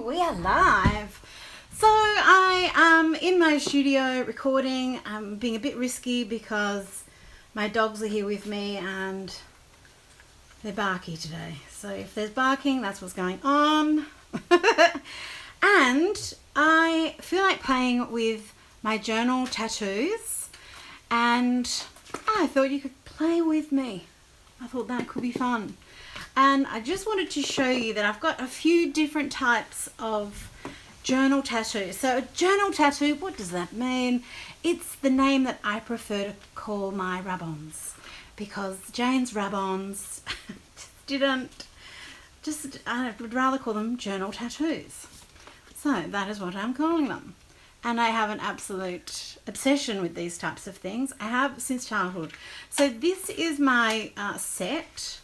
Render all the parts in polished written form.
we are live. So I am in my studio recording. I'm being a bit risky because my dogs are here with me and they're barky today. So if there's barking, that's what's going on. And I feel like playing with my journal tattoos, and I thought you could play with me. I thought that could be fun. And I just wanted to show you that I've got a few different types of journal tattoos. So a journal tattoo, what does that mean? It's the name that I prefer to call my rub-ons, because Jane's rub-ons I would rather call them journal tattoos. So that is what I'm calling them. And I have an absolute obsession with these types of things. I have since childhood. So this is my set.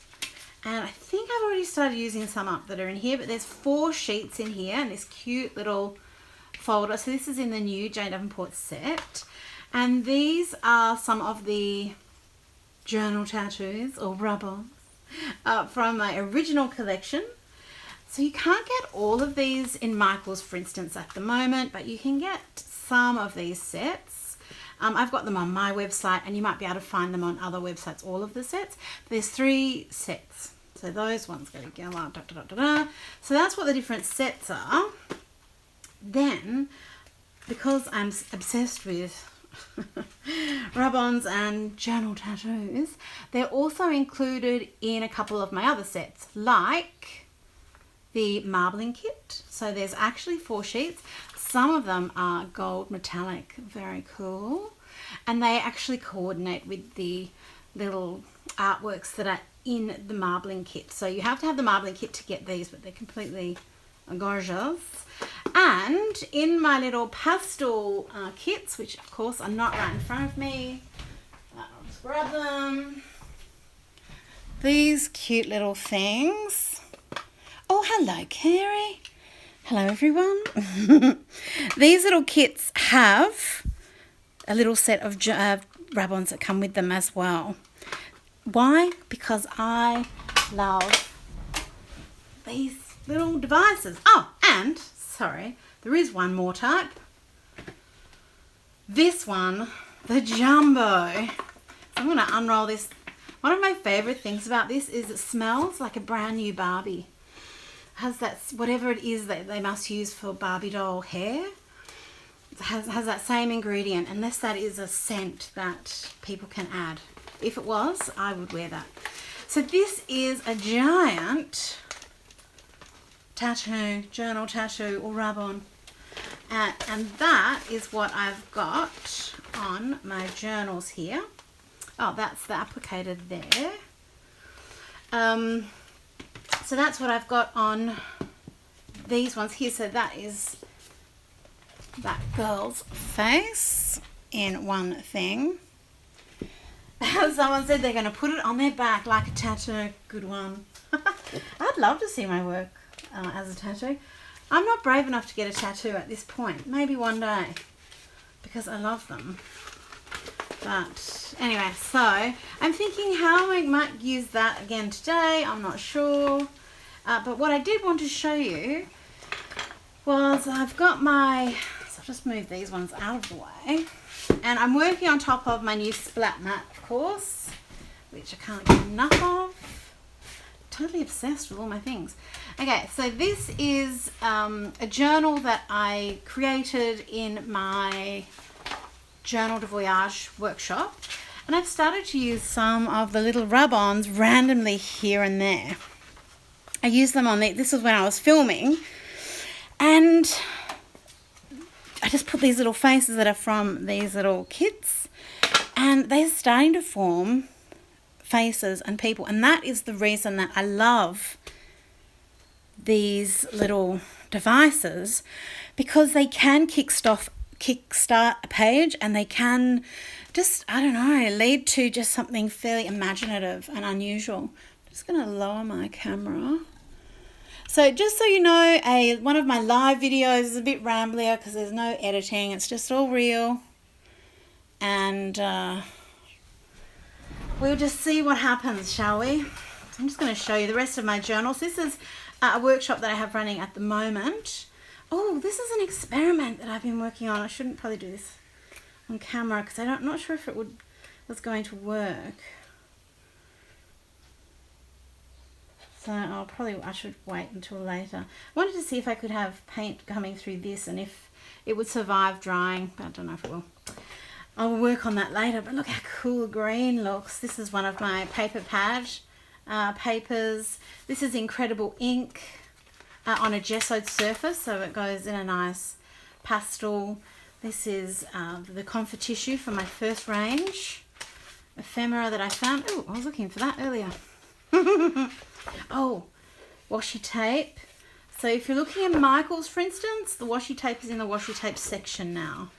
And I think I've already started using some up that are in here, but there's 4 sheets in here and this cute little folder. So this is in the new Jane Davenport set. And these are some of the journal tattoos or rub-ons from my original collection. So you can't get all of these in Michael's, for instance, at the moment, but you can get some of these sets. I've got them on my website, and you might be able to find them on other websites, all of the sets. There's 3 sets. So those ones go together. So that's what the different sets are. Then, because I'm obsessed with rub-ons and journal tattoos, they're also included in a couple of my other sets, like the marbling kit. So there's actually 4 sheets. Some of them are gold metallic, very cool, and they actually coordinate with the little artworks that are in the marbling kit. So you have to have the marbling kit to get these, but they're completely gorgeous. And in my little pastel kits, which of course are not right in front of me, I'll just grab them. These cute little things. Oh, hello, Carrie. Hello, everyone. These little kits have a little set of rub-ons that come with them as well. Why? Because I love these little devices. Oh, and, sorry, there is one more type. This one, the jumbo. I'm going to unroll this. One of my favourite things about this is it smells like a brand new Barbie. Has that, whatever it is that they must use for Barbie doll hair, has that same ingredient, unless that is a scent that people can add. If it was, I would wear that. So this is a giant tattoo, journal tattoo or rub-on, and that is what I've got on my journals here. Oh, that's the applicator there. So that's what I've got on these ones here. So that is that girl's face in one thing. Someone said they're going to put it on their back like a tattoo. Good one. I'd love to see my work as a tattoo. I'm not brave enough to get a tattoo at this point. Maybe one day, because I love them. But anyway, so I'm thinking how I might use that again today. I'm not sure. But what I did want to show you was I've got my, so I'll just move these ones out of the way. And I'm working on top of my new splat mat, of course, which I can't get enough of. Totally obsessed with all my things. Okay, so this is a journal that I created in my Journal de Voyage workshop, and I've started to use some of the little rub-ons randomly here and there. I used them on this was when I was filming, and I just put these little faces that are from these little kits, and they're starting to form faces and people, and that is the reason that I love these little devices, because they can kickstart a page, and they can just, I don't know, lead to just something fairly imaginative and unusual. I'm just going to lower my camera. So just so you know, one of my live videos is a bit ramblier because there's no editing. It's just all real. And we'll just see what happens, shall we? So I'm just going to show you the rest of my journals. This is a workshop that I have running at the moment. Oh, this is an experiment that I've been working on. I shouldn't probably do this on camera because I'm not sure if it was going to work. So I should wait until later. I wanted to see if I could have paint coming through this and if it would survive drying. I don't know if it will. I'll work on that later, but look how cool green looks. This is one of my paper pad papers. This is incredible ink on a gessoed surface, so it goes in a nice pastel. This is the comfort tissue from my first range ephemera that I found. Oh, I was looking for that earlier. Oh, washi tape. So if you're looking at Michael's, for instance, the washi tape is in the washi tape section now.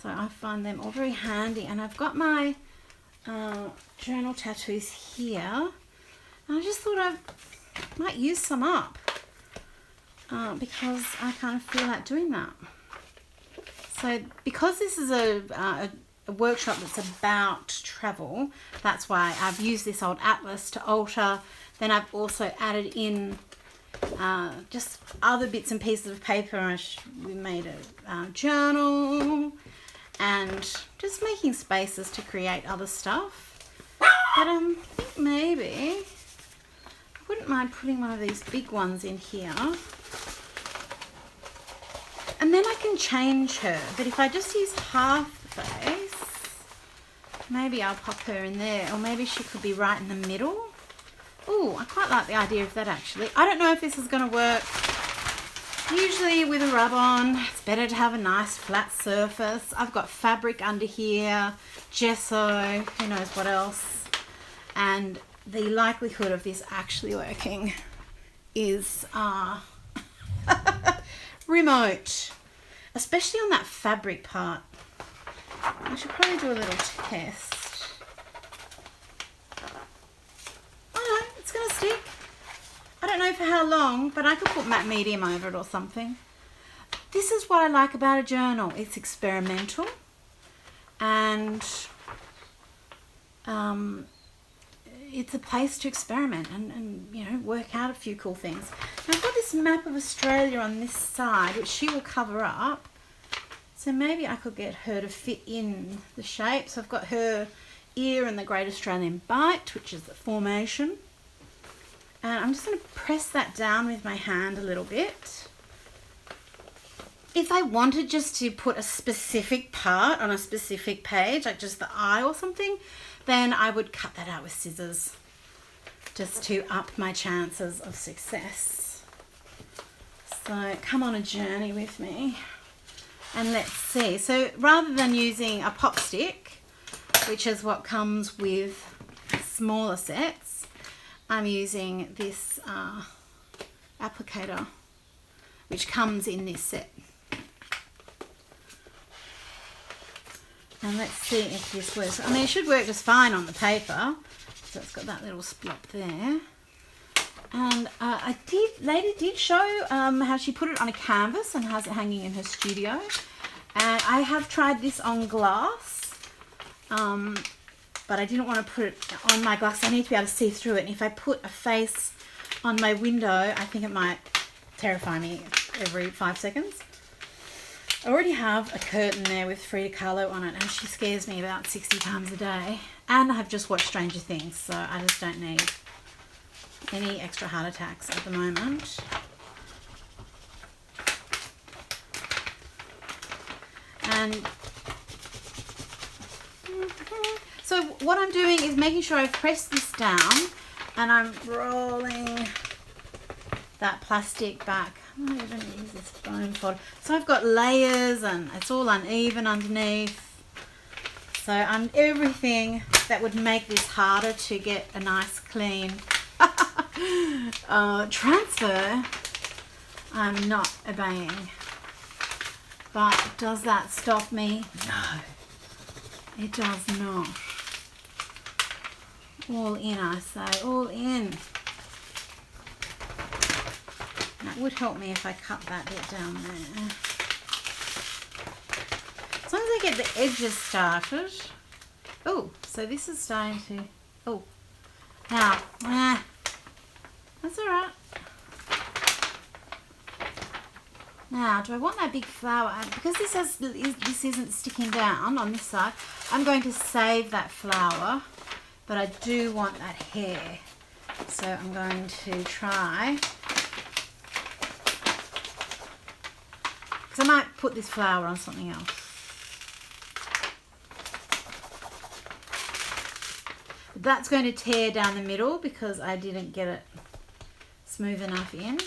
So I find them all very handy. And I've got my journal tattoos here. And I just thought I might use some up because I kind of feel like doing that. So because this is a workshop that's about travel, that's why I've used this old atlas to alter. Then I've also added in just other bits and pieces of paper. We made a journal and just making spaces to create other stuff. But I think maybe I wouldn't mind putting one of these big ones in here. And then I can change her. But if I just use half the face, maybe I'll pop her in there. Or maybe she could be right in the middle. Oh, I quite like the idea of that actually. I don't know if this is going to work. Usually with a rub-on, it's better to have a nice flat surface. I've got fabric under here, gesso, who knows what else. And the likelihood of this actually working is remote, especially on that fabric part. I should probably do a little test. Oh no, it's gonna stick. I don't know for how long, but I could put matte medium over it or something. This is what I like about a journal. It's experimental and it's a place to experiment and you know, work out a few cool things. Now I've got this map of Australia on this side, which she will cover up. So maybe I could get her to fit in the shape. So I've got her ear and the Great Australian Bight, which is the formation. And I'm just going to press that down with my hand a little bit. If I wanted just to put a specific part on a specific page, like just the eye or something, then I would cut that out with scissors just to up my chances of success. So come on a journey with me and let's see. So rather than using a pop stick, which is what comes with smaller sets, I'm using this applicator, which comes in this set. And let's see if this works. I mean, it should work just fine on the paper. So it's got that little splop there. And Lady did show how she put it on a canvas and has it hanging in her studio. And I have tried this on glass. But I didn't want to put it on my glass. I need to be able to see through it. And if I put a face on my window, I think it might terrify me every 5 seconds. I already have a curtain there with Frida Kahlo on it, and she scares me about 60 times a day. And I have just watched Stranger Things, so I just don't need any extra heart attacks at the moment. And so what I'm doing is making sure I've pressed this down and I'm rolling that plastic back. I'm not even use this foam folder. So I've got layers and it's all uneven underneath. So I'm everything that would make this harder to get a nice clean transfer, I'm not obeying. But does that stop me? No, it does not. All in, I say, all in. That would help me if I cut that bit down there. As long as I get the edges started. Oh, so this is starting to, oh, now, that's all right. Now, do I want that big flower? Because this isn't sticking down on this side, I'm going to save that flower, but I do want that hair. So I'm going to try, because I might put this flower on something else. But that's going to tear down the middle because I didn't get it smooth enough in.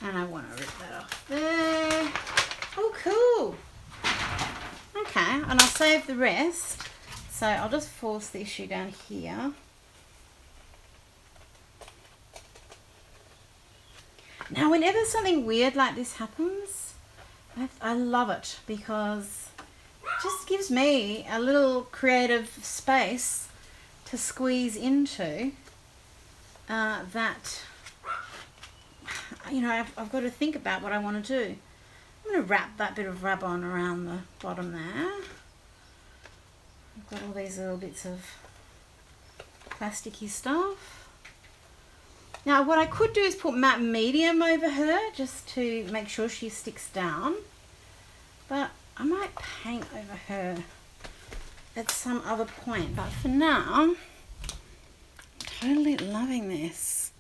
And I want to rip that off there. Oh, cool. Okay, and I'll save the rest. So I'll just force the issue down here. Now, whenever something weird like this happens, I love it because it just gives me a little creative space to squeeze into that. You know, I've got to think about what I want to do. I'm going to wrap that bit of rub-on around the bottom there. I've got all these little bits of plasticky stuff. Now, what I could do is put matte medium over her just to make sure she sticks down. But I might paint over her at some other point. But for now, I'm totally loving this.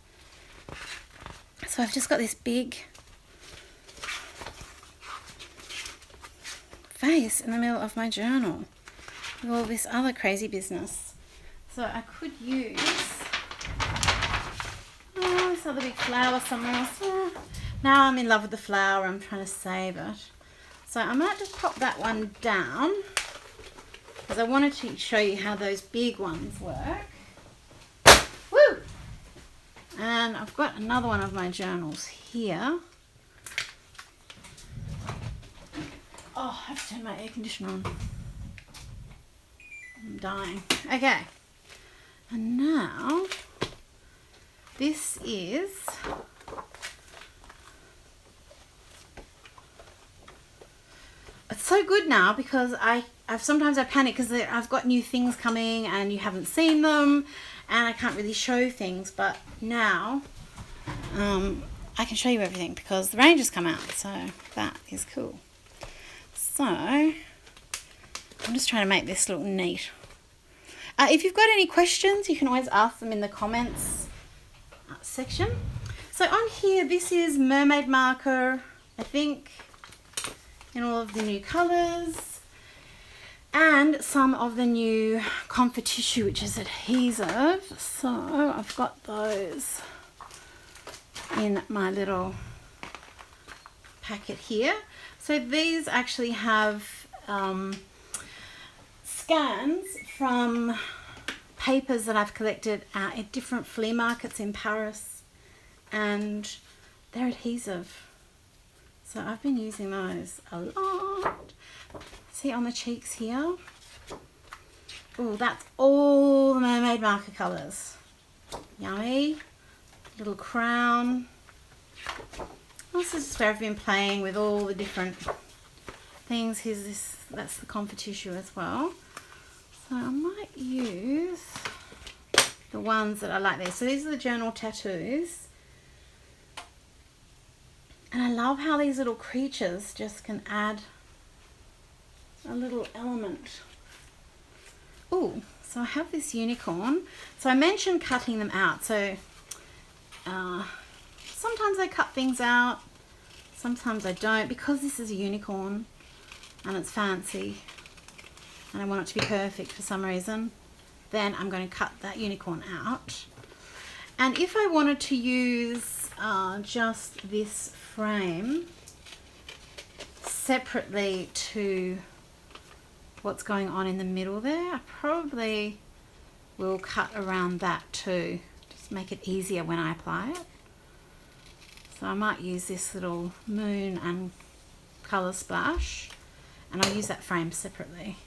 So I've just got this big face in the middle of my journal with all this other crazy business. So I could use this other big flower somewhere else. Now I'm in love with the flower. I'm trying to save it. So I might just pop that one down because I wanted to show you how those big ones work. Woo! And I've got another one of my journals here. Oh, I have to turn my air conditioner on. I'm dying. Okay. And now, this is... It's so good now because sometimes I panic because I've got new things coming and you haven't seen them. And I can't really show things, but now I can show you everything because the range has come out, so that is cool. So I'm just trying to make this look neat. If you've got any questions, you can always ask them in the comments section. So on here, this is mermaid marker, I think, in all of the new colours. And some of the new comfort tissue, which is adhesive. So I've got those in my little packet here. So these actually have scans from papers that I've collected at different flea markets in Paris. And they're adhesive. So I've been using those a lot. See on the cheeks here? Oh, that's all the mermaid marker colours. Yummy. Little crown. This is just where I've been playing with all the different things. Here's this, that's the comfort tissue as well. So I might use the ones that I like there. So these are the journal tattoos. And I love how these little creatures just can add a little element. Oh, so I have this unicorn. So I mentioned cutting them out. So sometimes I cut things out, sometimes I don't, because this is a unicorn and it's fancy and I want it to be perfect for some reason. Then I'm going to cut that unicorn out. And if I wanted to use just this frame separately to what's going on in the middle there, I probably will cut around that too, just make it easier when I apply it. So I might use this little moon and colour splash, and I'll use that frame separately.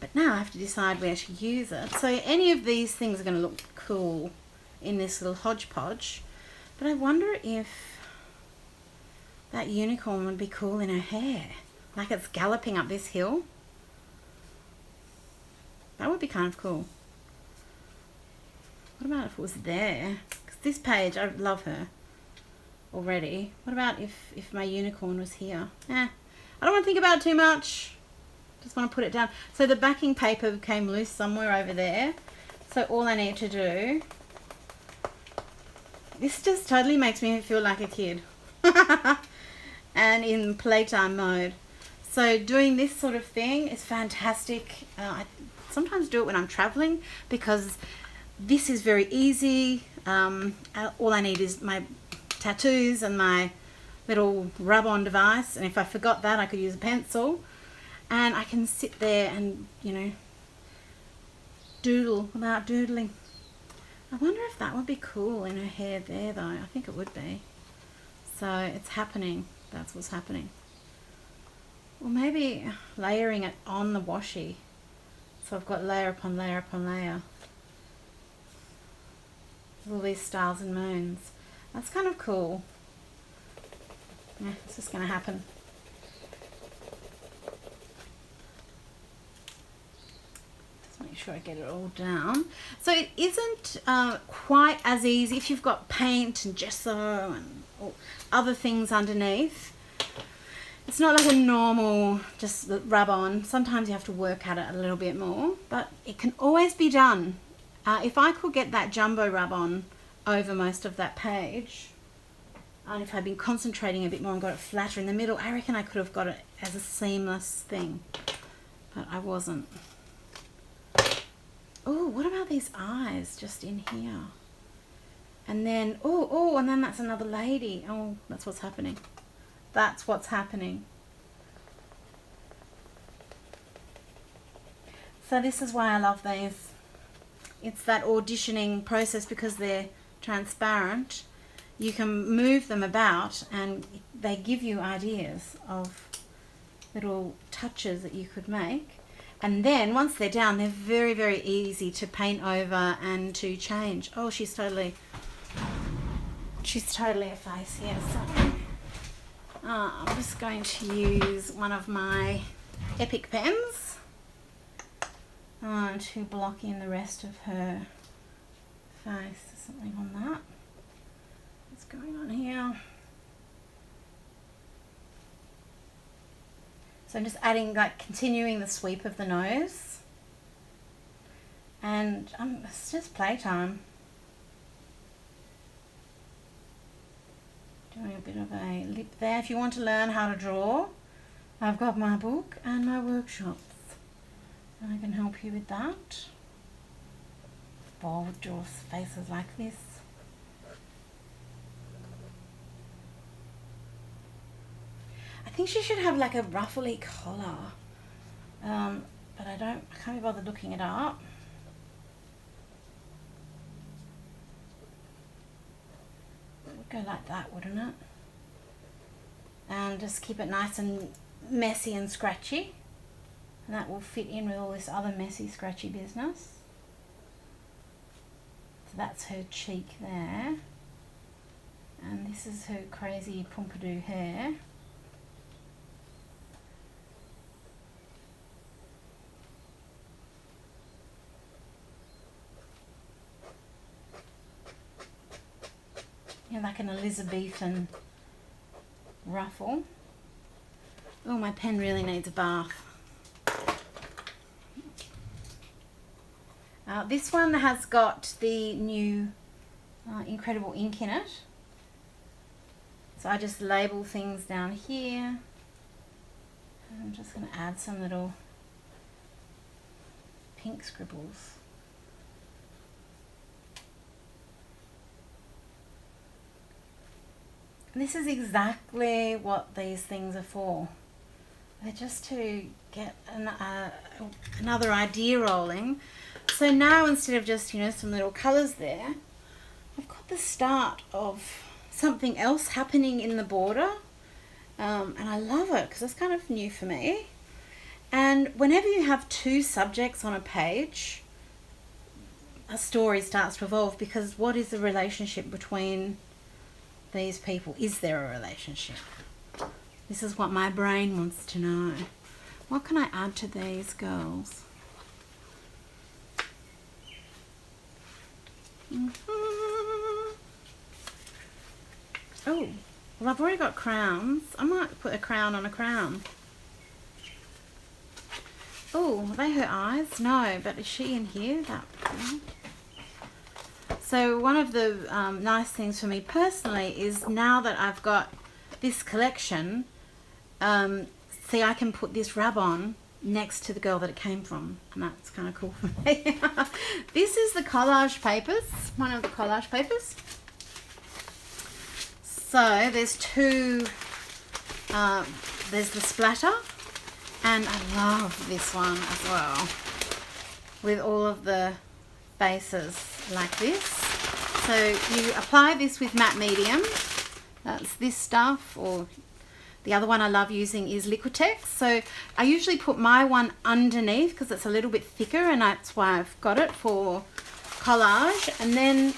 But now I have to decide where to use it. So any of these things are going to look cool in this little hodgepodge, but I wonder if that unicorn would be cool in her hair. Like it's galloping up this hill. That would be kind of cool. What about if it was there? Because this page, I love her already. What about if my unicorn was here? I don't want to think about it too much. Just want to put it down. So the backing paper came loose somewhere over there. So all I need to do, this just totally makes me feel like a kid. And in playtime mode. So doing this sort of thing is fantastic. I sometimes do it when I'm traveling because this is very easy. All I need is my tattoos and my little rub-on device. And if I forgot that, I could use a pencil. And I can sit there and, you know, doodle without doodling. I wonder if that would be cool in her hair there, though. I think it would be. So it's happening. That's what's happening. Or maybe layering it on the washi. So I've got layer upon layer upon layer. All these stars and moons. That's kind of cool. Yeah, it's just going to happen. Make sure I get it all down. So it isn't quite as easy if you've got paint and gesso and other things underneath. It's not like a normal just rub on. Sometimes you have to work at it a little bit more, but it can always be done. If I could get that jumbo rub on over most of that page, and if I'd been concentrating a bit more and got it flatter in the middle, I reckon I could have got it as a seamless thing, but I wasn't. Oh, what about these eyes just in here? And then, and then that's another lady. Oh, that's what's happening. That's what's happening. So this is why I love these. It's that auditioning process because they're transparent. You can move them about and they give you ideas of little touches that you could make. And then once they're down, they're very, very easy to paint over and to change. Oh, she's totally a face here. So I'm just going to use one of my Epic pens to block in the rest of her face. There's something on that. What's going on here? So I'm just adding, like, continuing the sweep of the nose. And it's just playtime. Doing a bit of a lip there. If you want to learn how to draw, I've got my book and my workshops. And I can help you with that. Bold draw faces like this. I think she should have like a ruffly collar, but I can't be bothered looking it up. It would go like that, wouldn't it? And just keep it nice and messy and scratchy, and that will fit in with all this other messy scratchy business. So that's her cheek there, and this is her crazy pompadour hair. Yeah, like an Elizabethan ruffle. Oh, my pen really needs a bath. This one has got the new incredible ink in it. So I just label things down here. And I'm just going to add some little pink scribbles. This is exactly what these things are for. They're just to get another idea rolling. So now instead of just, some little colours there, I've got the start of something else happening in the border. And I love it because it's kind of new for me. And whenever you have two subjects on a page, a story starts to evolve, because what is the relationship between these people? Is there a relationship? This is what my brain wants to know. What can I add to these girls? Oh, well, I've already got crowns. I might put a crown on a crown. Oh, are they her eyes? No, but is she in here? That. So one of the nice things for me personally is now that I've got this collection, see, I can put this rub on next to the girl that it came from, and that's kind of cool for me. This is the collage papers, one of the collage papers. So there's two, there's the splatter, and I love this one as well, with all of the bases like this. So you apply this with matte medium, that's this stuff, or the other one I love using is Liquitex. So I usually put my one underneath because it's a little bit thicker, and that's why I've got it for collage. And then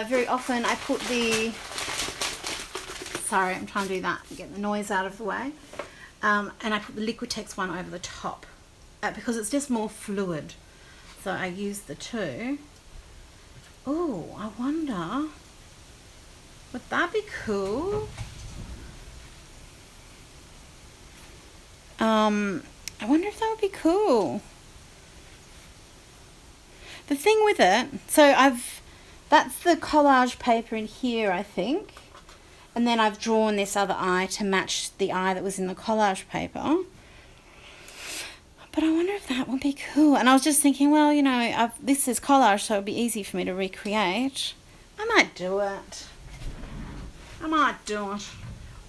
very often I put the, sorry, I'm trying to do that, get the noise out of the way. And I put the Liquitex one over the top because it's just more fluid. So I use the two. Oh, I wonder, would that be cool? I wonder if that would be cool. The thing with it, so that's the collage paper in here, I think. And then I've drawn this other eye to match the eye that was in the collage paper. But I wonder if that would be cool. And I was just thinking, well, you know, this is collage, so it would be easy for me to recreate. I might do it.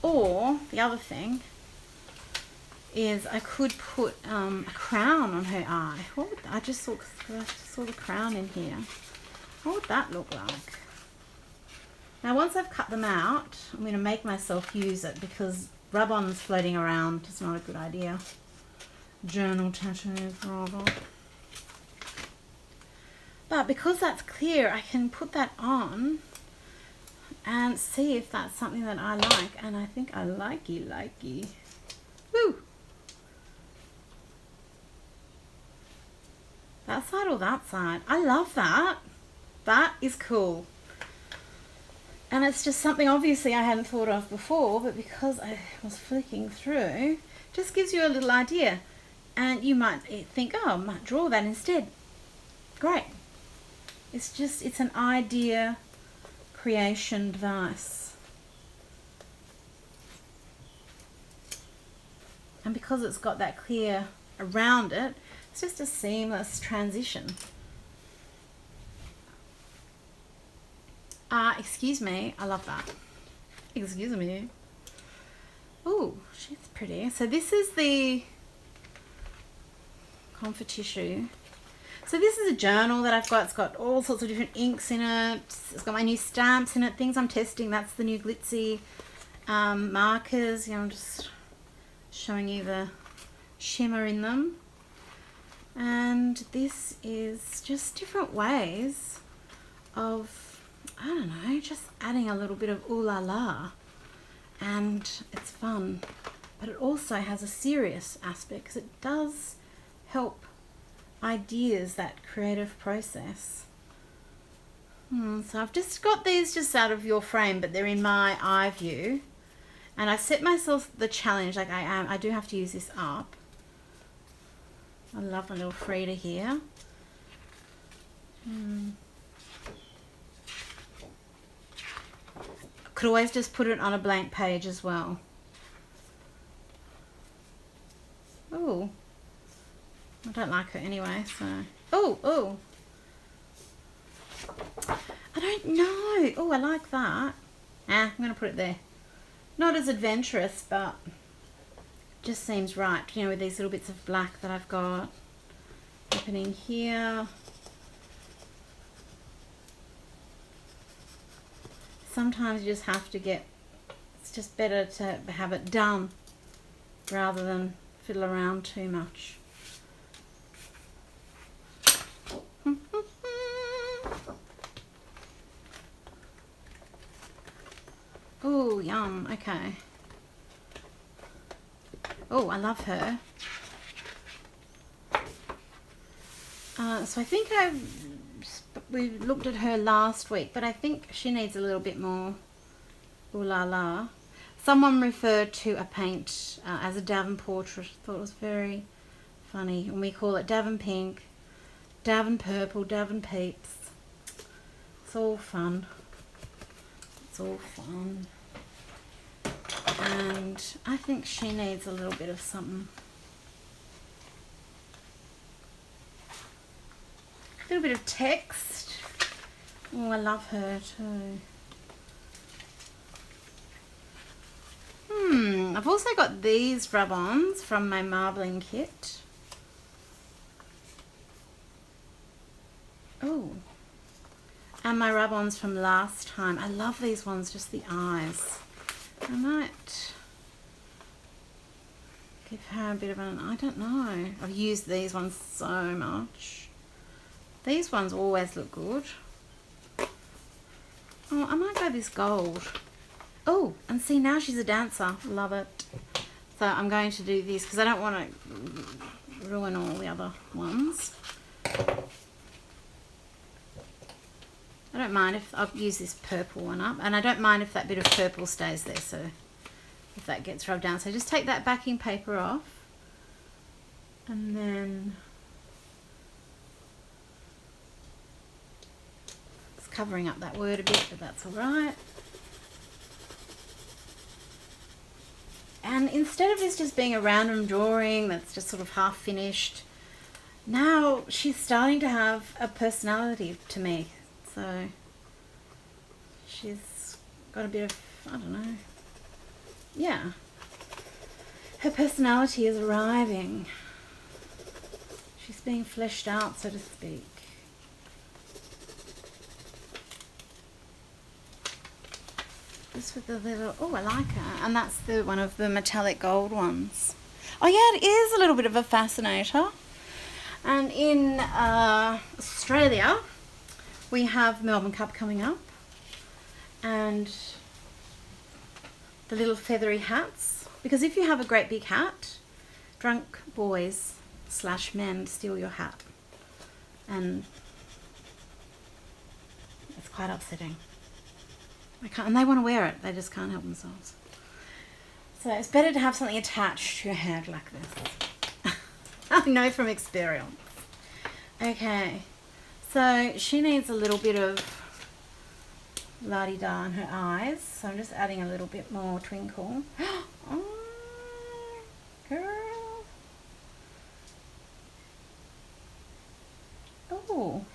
Or, the other thing is I could put a crown on her eye. I just saw the crown in here. What would that look like? Now once I've cut them out, I'm going to make myself use it because rub-ons floating around is not a good idea. Journal tattoos, rather. But because that's clear, I can put that on and see if that's something that I like. And I think I likey. Woo! That side or that side? I love that. That is cool. And it's just something obviously I hadn't thought of before, but because I was flicking through, just gives you a little idea. And you might think, oh, I might draw that instead. Great. It's an idea creation device. And because it's got that clear around it, it's just a seamless transition. Excuse me, I love that. Excuse me. Oh, she's pretty. So this is the comfort tissue. So this is a journal that I've got. It's got all sorts of different inks in it. It's got my new stamps in it, things I'm testing. That's the new glitzy markers. You know, I'm just showing you the shimmer in them. And this is just different ways of, I don't know, just adding a little bit of ooh la la. And it's fun. But it also has a serious aspect because it does help ideas, that creative process. So I've just got these just out of your frame, but they're in my eye view. And I set myself the challenge, like I do have to use this up. I love my little Frida here. Could always just put it on a blank page as well. Oh, I don't like her anyway, so. Oh. I don't know. Oh, I like that. I'm going to put it there. Not as adventurous, but just seems right, you know, with these little bits of black that I've got happening here. Sometimes you just have to it's just better to have it done rather than fiddle around too much. Oh, yum. Okay. Oh, I love her. So I think we looked at her last week, but I think she needs a little bit more ooh la la. Someone referred to a paint as a Davenport. I thought it was very funny, and we call it Davin Pink, Davin Purple, Davin Peeps. It's all fun. It's all fun. And I think she needs a little bit of something. A little bit of text. Oh, I love her too. I've also got these rub-ons from my marbling kit. Oh, and my rub-ons from last time. I love these ones, just the eyes. I might give her a bit of an, I don't know. I've used these ones so much. These ones always look good. Oh, I might go this gold. Oh, and see, now she's a dancer. Love it. So I'm going to do this because I don't want to ruin all the other ones. I don't mind if I'll use this purple one up, and I don't mind if that bit of purple stays there, so if that gets rubbed down. So just take that backing paper off, and then it's covering up that word a bit, but that's all right. And instead of this just being a random drawing that's just sort of half finished, now she's starting to have a personality to me. So she's got a bit of, I don't know, yeah. Her personality is arriving. She's being fleshed out, so to speak. Just with the little, oh, I like her. And that's the one of the metallic gold ones. Oh yeah, it is a little bit of a fascinator. And in Australia, we have Melbourne Cup coming up, and the little feathery hats. Because if you have a great big hat, drunk boys / men steal your hat, and it's quite upsetting. And they want to wear it, they just can't help themselves. So it's better to have something attached to your head like this. I know from experience. Okay, so she needs a little bit of la-di-da in her eyes, so I'm just adding a little bit more twinkle. Oh, girl. Oh,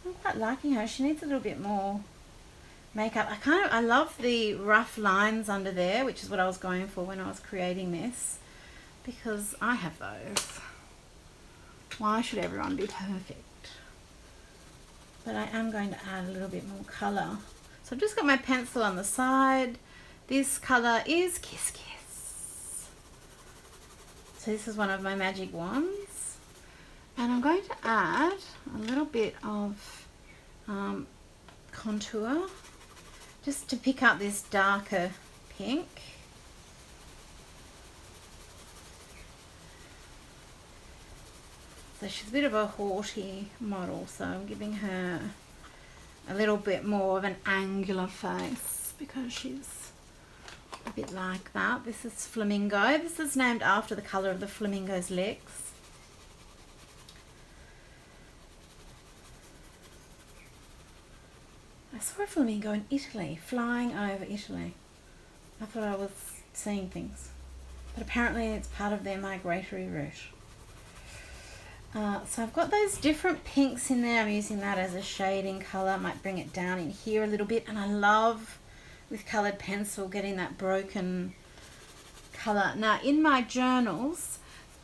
I'm quite liking her. She needs a little bit more makeup. I love the rough lines under there, which is what I was going for when I was creating this, because I have those. Why should everyone be perfect? But I am going to add a little bit more colour. So I've just got my pencil on the side. This colour is Kiss Kiss. So this is one of my magic wands. And I'm going to add a little bit of contour, just to pick up this darker pink. So she's a bit of a haughty model, so I'm giving her a little bit more of an angular face because she's a bit like that. This is Flamingo. This is named after the colour of the flamingo's legs. I saw a flamingo in Italy, flying over Italy. I thought I was seeing things, but apparently it's part of their migratory route. So I've got those different pinks in there. I'm using that as a shading colour. I might bring it down in here a little bit, and I love with coloured pencil getting that broken colour. Now in my journals,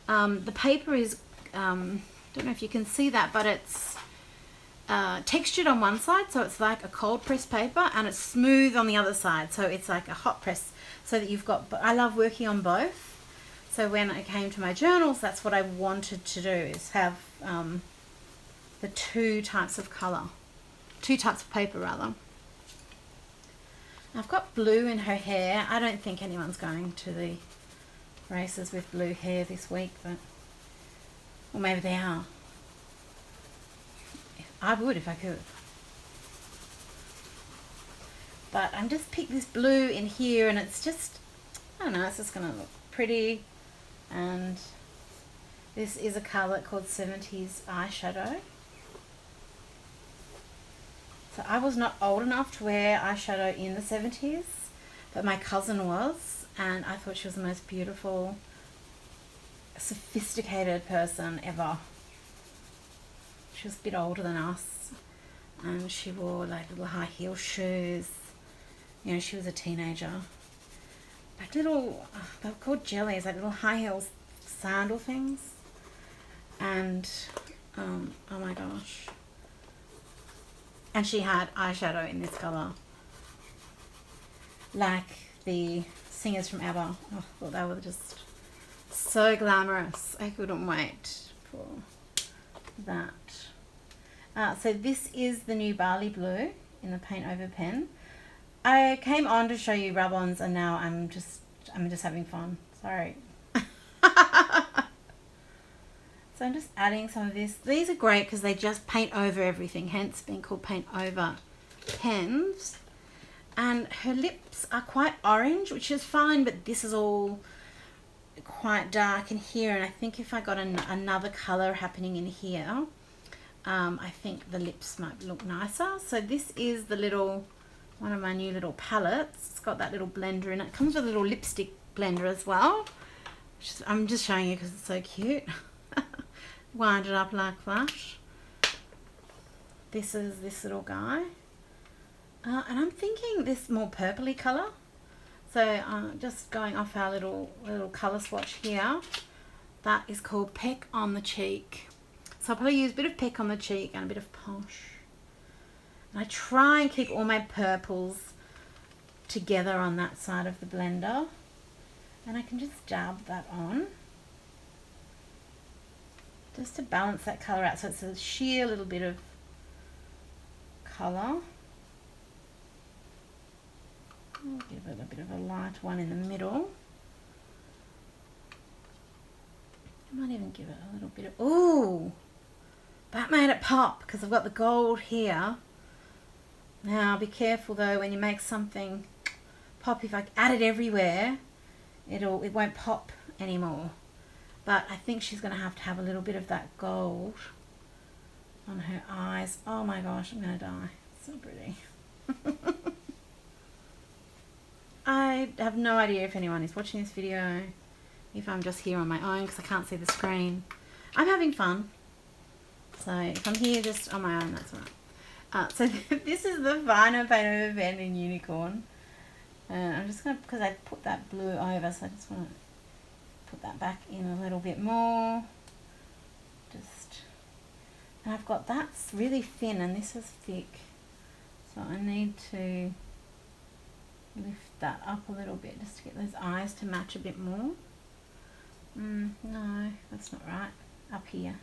the paper is, don't know if you can see that, but it's textured on one side, so it's like a cold press paper, and it's smooth on the other side, so it's like a hot press, so that you've got, I love working on both. So when I came to my journals, that's what I wanted to do, is have the two types of colour, two types of paper rather. I've got blue in her hair. I don't think anyone's going to the braces with blue hair this week, but, or maybe they are. I would if I could. But I'm just picked this blue in here, and it's just, I don't know, it's just going to look pretty. And this is a colour called 70s eyeshadow. So I was not old enough to wear eyeshadow in the 70s, but my cousin was, and I thought she was the most beautiful, sophisticated person ever. She was a bit older than us, and she wore like little high heel shoes. You know, she was a teenager. Like little, they were called jellies, like little high heel sandal things. And, oh my gosh. And she had eyeshadow in this colour. Like the singers from ABBA. Oh, I thought they were just so glamorous. I couldn't wait for that. So this is the new Barley Blue in the paint over pen. I came on to show you rub-ons, and now I'm just having fun. Sorry. So I'm just adding some of this. These are great because they just paint over everything, hence being called paint over pens. And her lips are quite orange, which is fine, but this is all quite dark in here, and I think if I got another colour happening in here, I think the lips might look nicer. So this is the little, one of my new little palettes. It's got that little blender in it. It comes with a little lipstick blender as well. I'm just showing you because it's so cute. Wind it up like that. This is this little guy. And I'm thinking this more purpley colour. So just going off our little colour swatch here. That is called Peck on the Cheek. So I'll probably use a bit of Peck on the Cheek and a bit of Posh. And I try and keep all my purples together on that side of the blender. And I can just dab that on. Just to balance that colour out. So it's a sheer little bit of colour. I'll give it a bit of a light one in the middle. I might even give it a little bit of, ooh, that made it pop because I've got the gold here. Now be careful though when you make something pop. If I add it everywhere, it won't pop anymore. But I think she's going to have a little bit of that gold on her eyes. Oh my gosh, I'm going to die. It's so pretty. I have no idea if anyone is watching this video, if I'm just here on my own because I can't see the screen. I'm having fun. So if I'm here just on my own, that's all right. So this is the Finer Paint Over Pen in Unicorn. And I'm just going to, because I put that blue over, so I just want to put that back in a little bit more. And I've got that's really thin and this is thick. So I need to lift that up a little bit just to get those eyes to match a bit more. No, that's not right. Up here.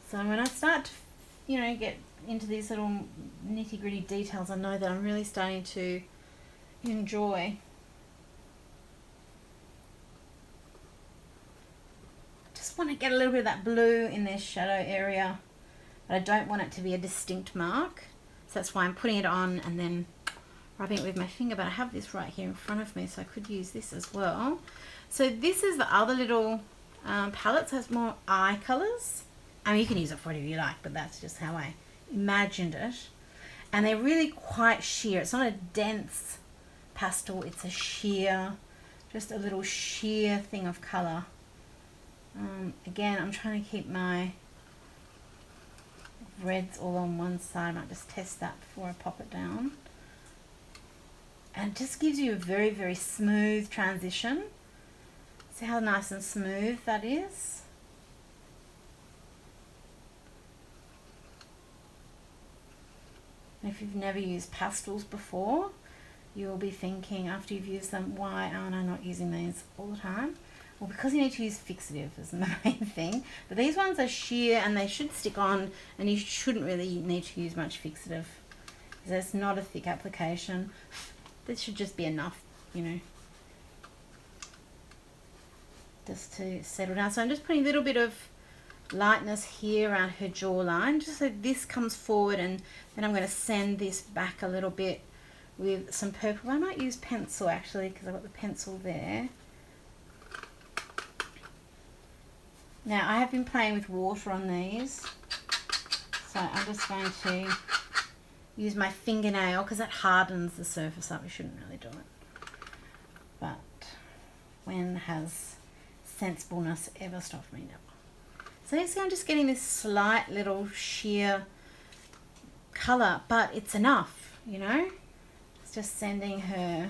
So when I start to, you know, get into these little nitty-gritty details, I know that I'm really starting to enjoy. Just want to get a little bit of that blue in this shadow area, but I don't want it to be a distinct mark. So that's why I'm putting it on and then rubbing it with my finger, but I have this right here in front of me, so I could use this as well. So this is the other little palette, so it's more eye colours. I mean, you can use it for whatever you like, but that's just how I imagined it. And they're really quite sheer. It's not a dense pastel, it's a sheer, just a little sheer thing of colour. Again, I'm trying to keep my reds all on one side. I might just test that before I pop it down. And it just gives you a very, very smooth transition. See how nice and smooth that is? If you've never used pastels before, you'll be thinking after you've used them, why aren't I not using these all the time? Well, because you need to use fixative is the main thing. But these ones are sheer and they should stick on, and you shouldn't really need to use much fixative because it's not a thick application. this should just be enough, you know, just to settle down. So I'm just putting a little bit of lightness here around her jawline, just so this comes forward, and then I'm going to send this back a little bit with some purple. I might use pencil actually, because I've got the pencil there. Now I have been playing with water on these, so I'm just going to use my fingernail because that hardens the surface up. You shouldn't really do it, but when has sensibleness ever stopped me? Never. So you see I'm just getting this slight little sheer colour, but it's enough, you know. It's just sending her,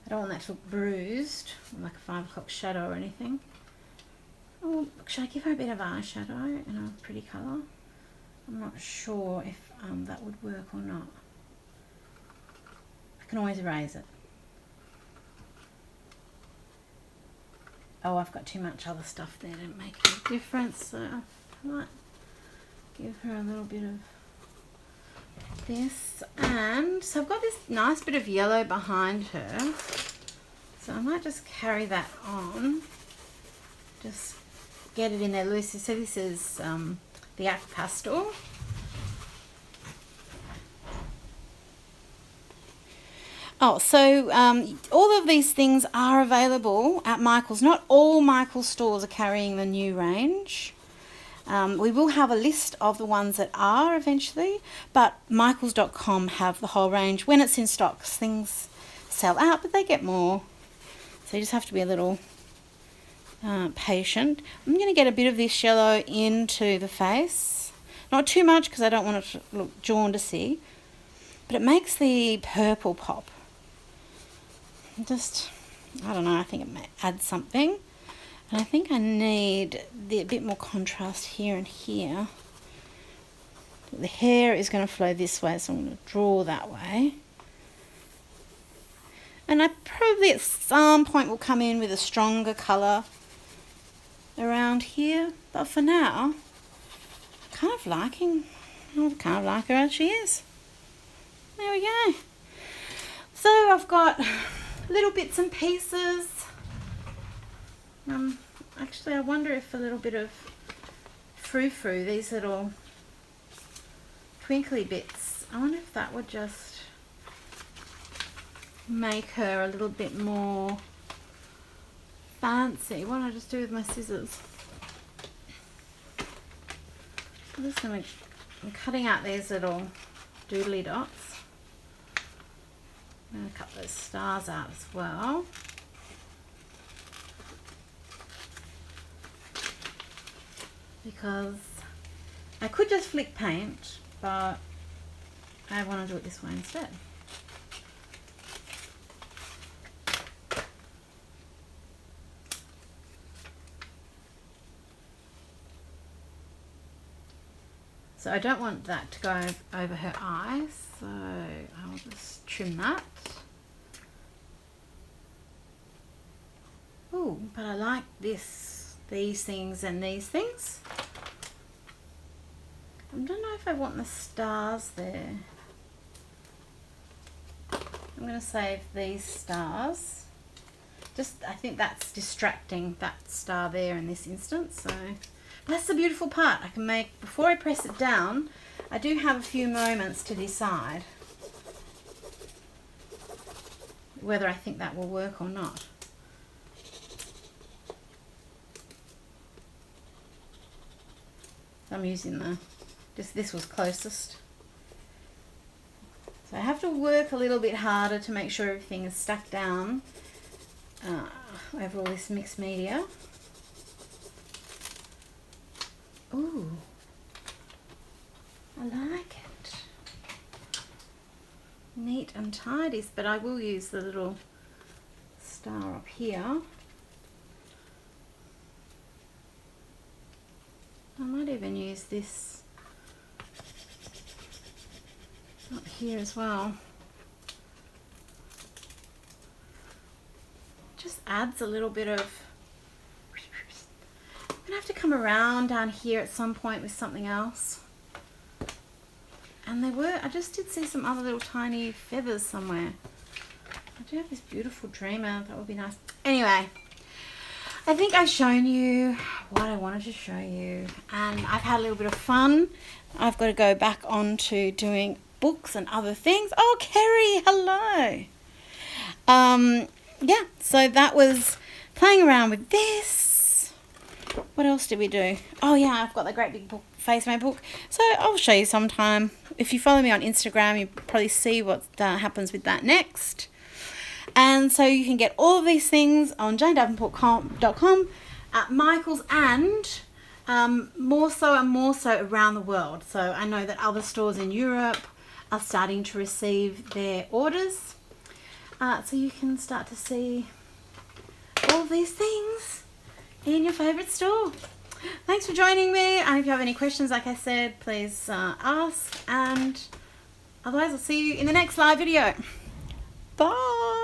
I don't want that to look bruised, like a 5 o'clock shadow or anything. Oh, should I give her a bit of eyeshadow in a pretty colour? I'm not sure if that would work or not. I can always erase it. Oh, I've got too much other stuff there to make any difference, so I might give her a little bit of this. And so I've got this nice bit of yellow behind her, so I might just carry that on, just get it in there loosely. So this is the Aqua Pastel. Oh, so all of these things are available at Michael's. Not all Michael's stores are carrying the new range. We will have a list of the ones that are eventually, but michaels.com have the whole range. When it's in stock, things sell out, but they get more. So you just have to be a little patient. I'm going to get a bit of this yellow into the face. Not too much because I don't want it to look jaundicey, but it makes the purple pop. Just, I don't know, I think it may add something. And I think I need a bit more contrast here and here. The hair is going to flow this way, so I'm going to draw that way. And I probably at some point will come in with a stronger colour around here. But for now, I kind of like her as she is. There we go. So I've got little bits and pieces. Actually, I wonder if a little bit of frou-frou, these little twinkly bits, I wonder if that would just make her a little bit more fancy. What do I just do with my scissors? I'm cutting out these little doodly dots. I'm going to cut those stars out as well. Because I could just flick paint, but I want to do it this way instead. So I don't want that to go over her eyes, so I'll just trim that. Oh, but I like these things and these things. I don't know if I want the stars there. I'm going to save these stars. I think that's distracting, that star there in this instance. So that's the beautiful part. I can make, before I press it down, I do have a few moments to decide whether I think that will work or not. I'm using this was closest. So I have to work a little bit harder to make sure everything is stuck down over all this mixed media. Ooh, I like it. Neat and tidy, but I will use the little star up here. I might even use this up here as well. Just adds a little bit of... I'm going to have to come around down here at some point with something else. And I just did see some other little tiny feathers somewhere. I do have this beautiful dreamer. That would be nice. Anyway, I think I've shown you what I wanted to show you, and I've had a little bit of fun. I've got to go back on to doing books and other things. Oh, Kerry, hello. Yeah, so that was playing around with this. What else did we do? Oh yeah, I've got the great big book, face made book. So I'll show you sometime. If you follow me on Instagram, you probably see what happens with that next. And so you can get all of these things on janedavenport.com, at Michael's, and more so and more so around the world. So I know that other stores in Europe are starting to receive their orders. So you can start to see all these things in your favourite store. Thanks for joining me, and if you have any questions, like I said, please ask, and otherwise I'll see you in the next live video. Bye!